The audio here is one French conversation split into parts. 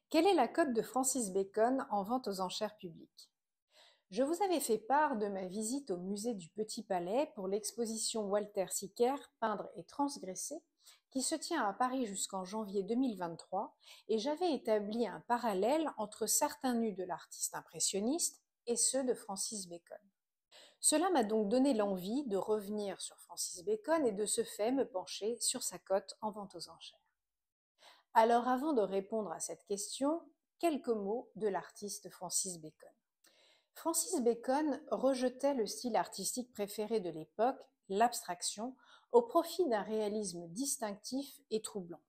Quelle est la cote de Francis Bacon en vente aux enchères publiques? Je vous avais fait part de ma visite au musée du Petit Palais pour l'exposition Walter Sickert, Peindre et transgresser, qui se tient à Paris jusqu'en janvier 2023, et j'avais établi un parallèle entre certains nus de l'artiste impressionniste et ceux de Francis Bacon. Cela m'a donc donné l'envie de revenir sur Francis Bacon et de ce fait me pencher sur sa cote en vente aux enchères. Alors avant de répondre à cette question, quelques mots de l'artiste Francis Bacon. Francis Bacon rejetait le style artistique préféré de l'époque, l'abstraction, au profit d'un réalisme distinctif et troublant.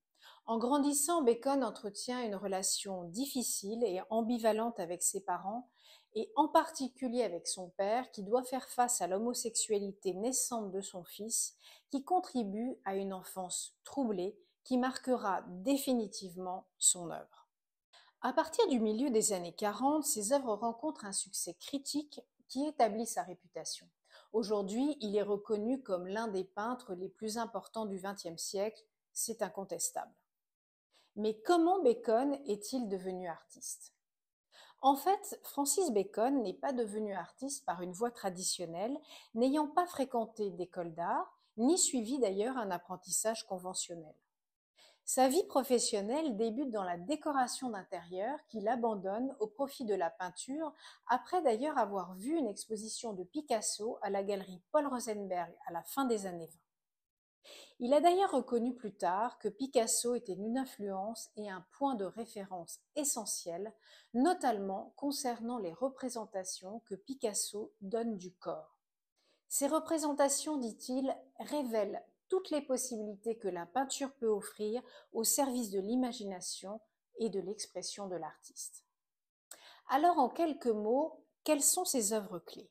En grandissant, Bacon entretient une relation difficile et ambivalente avec ses parents, et en particulier avec son père, qui doit faire face à l'homosexualité naissante de son fils, qui contribue à une enfance troublée qui marquera définitivement son œuvre. À partir du milieu des années 40, ses œuvres rencontrent un succès critique qui établit sa réputation. Aujourd'hui, il est reconnu comme l'un des peintres les plus importants du XXe siècle, c'est incontestable. Mais comment Bacon est-il devenu artiste? En fait, Francis Bacon n'est pas devenu artiste par une voie traditionnelle, n'ayant pas fréquenté d'école d'art, ni suivi d'ailleurs un apprentissage conventionnel. Sa vie professionnelle débute dans la décoration d'intérieur qu'il abandonne au profit de la peinture, après d'ailleurs avoir vu une exposition de Picasso à la galerie Paul Rosenberg à la fin des années 20. Il a d'ailleurs reconnu plus tard que Picasso était une influence et un point de référence essentiel, notamment concernant les représentations que Picasso donne du corps. Ces représentations, dit-il, révèlent toutes les possibilités que la peinture peut offrir au service de l'imagination et de l'expression de l'artiste. Alors, en quelques mots, quelles sont ses œuvres clés?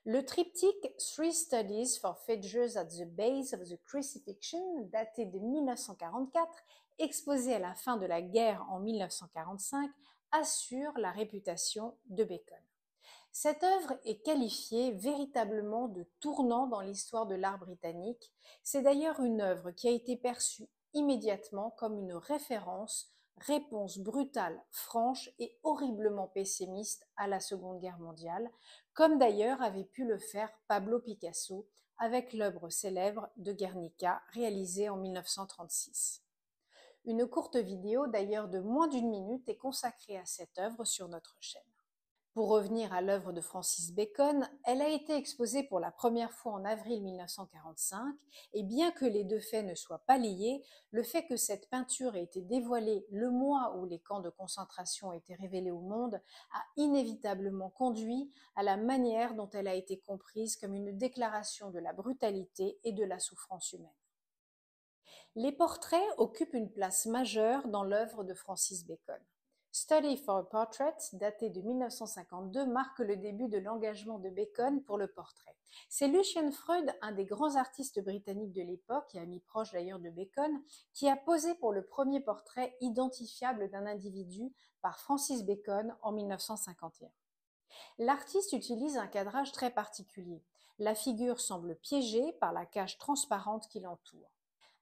Le triptyque Three Studies for Figures at the Base of the Crucifixion, daté de 1944, exposé à la fin de la guerre en 1945, assure la réputation de Bacon. Cette œuvre est qualifiée véritablement de tournant dans l'histoire de l'art britannique. C'est d'ailleurs une œuvre qui a été perçue immédiatement comme une réponse brutale, franche et horriblement pessimiste à la Seconde Guerre mondiale, comme d'ailleurs avait pu le faire Pablo Picasso avec l'œuvre célèbre de Guernica réalisée en 1936. Une courte vidéo d'ailleurs de moins d'une minute est consacrée à cette œuvre sur notre chaîne. Pour revenir à l'œuvre de Francis Bacon, elle a été exposée pour la première fois en avril 1945 et bien que les deux faits ne soient pas liés, le fait que cette peinture ait été dévoilée le mois où les camps de concentration étaient révélés au monde a inévitablement conduit à la manière dont elle a été comprise comme une déclaration de la brutalité et de la souffrance humaine. Les portraits occupent une place majeure dans l'œuvre de Francis Bacon. Study for a Portrait, daté de 1952, marque le début de l'engagement de Bacon pour le portrait. C'est Lucian Freud, un des grands artistes britanniques de l'époque et ami proche d'ailleurs de Bacon, qui a posé pour le premier portrait identifiable d'un individu par Francis Bacon en 1951. L'artiste utilise un cadrage très particulier. La figure semble piégée par la cage transparente qui l'entoure.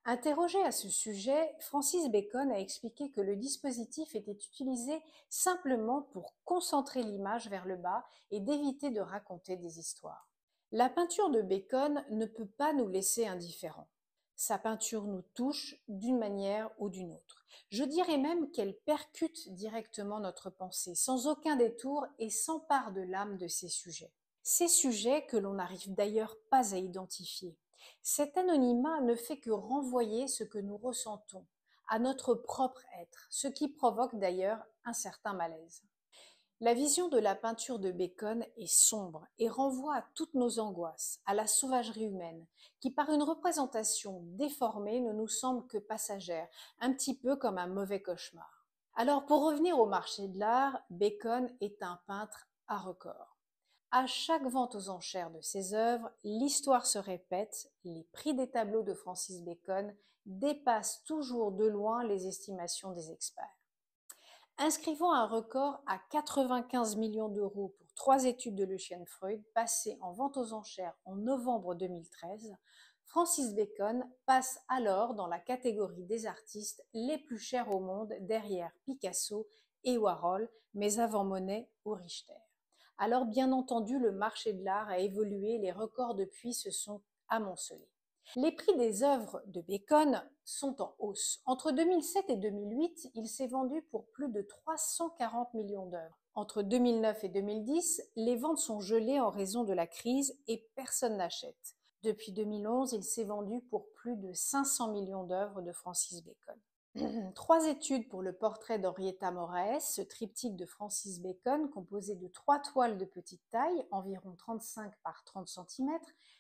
Interrogé à ce sujet, Francis Bacon a expliqué que le dispositif était utilisé simplement pour concentrer l'image vers le bas et d'éviter de raconter des histoires. La peinture de Bacon ne peut pas nous laisser indifférents. Sa peinture nous touche d'une manière ou d'une autre. Je dirais même qu'elle percute directement notre pensée, sans aucun détour et s'empare de l'âme de ces sujets. Ces sujets que l'on n'arrive d'ailleurs pas à identifier. Cet anonymat ne fait que renvoyer ce que nous ressentons, à notre propre être, ce qui provoque d'ailleurs un certain malaise. La vision de la peinture de Bacon est sombre et renvoie à toutes nos angoisses, à la sauvagerie humaine, qui par une représentation déformée ne nous semble que passagère, un petit peu comme un mauvais cauchemar. Alors pour revenir au marché de l'art, Bacon est un peintre à record. À chaque vente aux enchères de ses œuvres, l'histoire se répète, les prix des tableaux de Francis Bacon dépassent toujours de loin les estimations des experts. Inscrivant un record à 95 millions d'euros pour 3 études de Lucian Freud passées en vente aux enchères en novembre 2013, Francis Bacon passe alors dans la catégorie des artistes les plus chers au monde derrière Picasso et Warhol, mais avant Monet ou Richter. Alors bien entendu, le marché de l'art a évolué, les records depuis se sont amoncelés. Les prix des œuvres de Bacon sont en hausse. Entre 2007 et 2008, il s'est vendu pour plus de 340 millions d'œuvres. Entre 2009 et 2010, les ventes sont gelées en raison de la crise et personne n'achète. Depuis 2011, il s'est vendu pour plus de 500 millions d'œuvres de Francis Bacon. 3 études pour le portrait d'Henrietta Moraes, ce triptyque de Francis Bacon composé de 3 toiles de petite taille, environ 35 par 30 cm,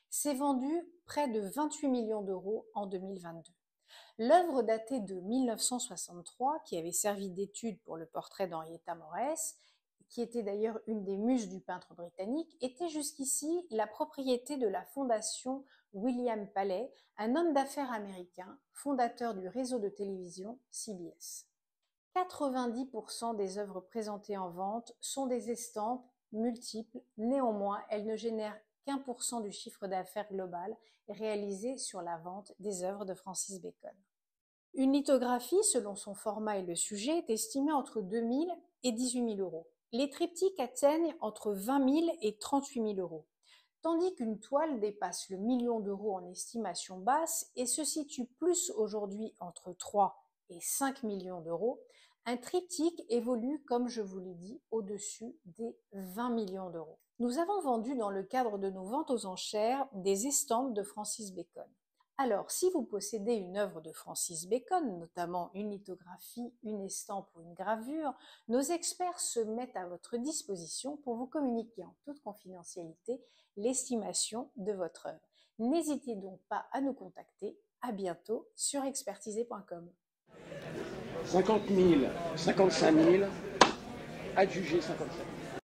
s'est vendu près de 28 millions d'euros en 2022. L'œuvre datée de 1963, qui avait servi d'étude pour le portrait d'Henrietta Moraes, qui était d'ailleurs une des muses du peintre britannique, était jusqu'ici la propriété de la fondation William Paley, un homme d'affaires américain, fondateur du réseau de télévision CBS. 90% des œuvres présentées en vente sont des estampes multiples, néanmoins elles ne génèrent qu'1% du chiffre d'affaires global réalisé sur la vente des œuvres de Francis Bacon. Une lithographie, selon son format et le sujet, est estimée entre 2 000 et 18 000 euros. Les triptyques atteignent entre 20 000 et 38 000 euros, tandis qu'une toile dépasse le million d'euros en estimation basse et se situe plus aujourd'hui entre 3 et 5 millions d'euros. Un triptyque évolue, comme je vous l'ai dit, au-dessus des 20 millions d'euros. Nous avons vendu dans le cadre de nos ventes aux enchères des estampes de Francis Bacon. Alors, si vous possédez une œuvre de Francis Bacon, notamment une lithographie, une estampe ou une gravure, nos experts se mettent à votre disposition pour vous communiquer en toute confidentialité l'estimation de votre œuvre. N'hésitez donc pas à nous contacter. À bientôt sur expertisé.com. 50 000, 55 000, adjugé 57 000.